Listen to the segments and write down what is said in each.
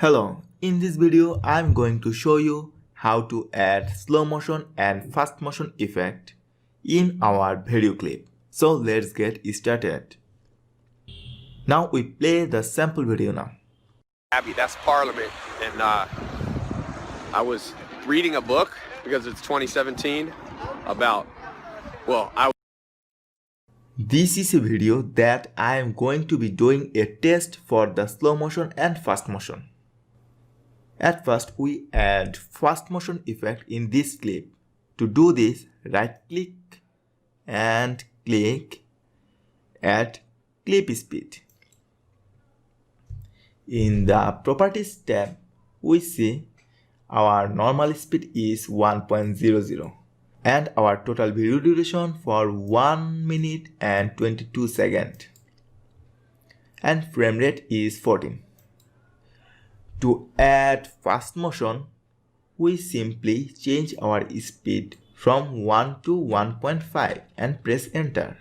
Hello, in this video I'm going to show you how to add slow motion and fast motion effect in our video clip. So let's get started. Now we play the sample video now. That's Parliament, and I was reading a book because it's 2017 about, This is a video that I am going to be doing a test for the slow motion and fast motion. At first, we add fast motion effect in this clip. To do this, right click and click Add Clip Speed. In the Properties tab, we see our normal speed is 1.00 and our total video duration for 1 minute and 22 seconds and frame rate is 14. To add fast motion, we simply change our speed from 1 to 1.5 and press enter.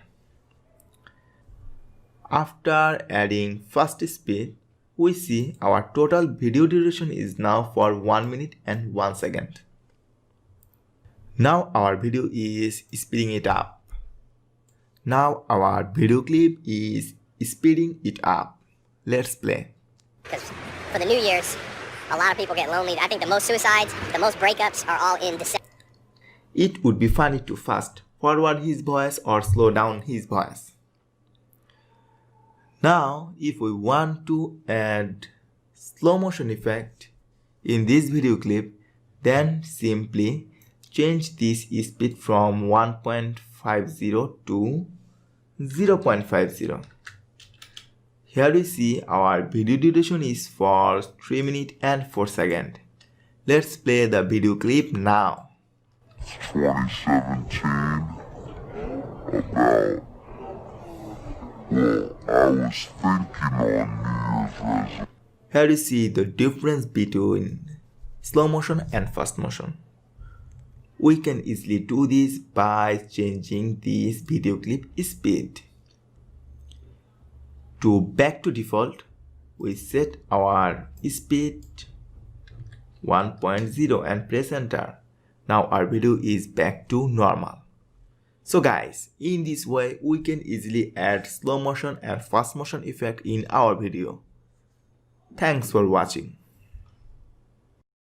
After adding fast speed, we see our total video duration is now for 1 minute and 1 second. Now our video is speeding it up. Now our video clip is speeding it up. Let's play. Because for the New Year's, a lot of people get lonely. I think the most suicides, the most breakups are all in December. It would be funny to fast forward his voice or slow down his voice. Now, if we want to add slow motion effect in this video clip, then simply change this speed from 1.50 to 0.50. Here we see our video duration is for 3 minutes and 4 seconds. Let's play the video clip now. 2017 about, I was thinking on New Year's resolution. Here you see the difference between slow motion and fast motion. We can easily do this by changing this video clip speed. To back to default, we set our speed 1.0 and press enter. Now our video is back to normal. So guys, in this way we can easily add slow motion and fast motion effect in our video. Thanks for watching.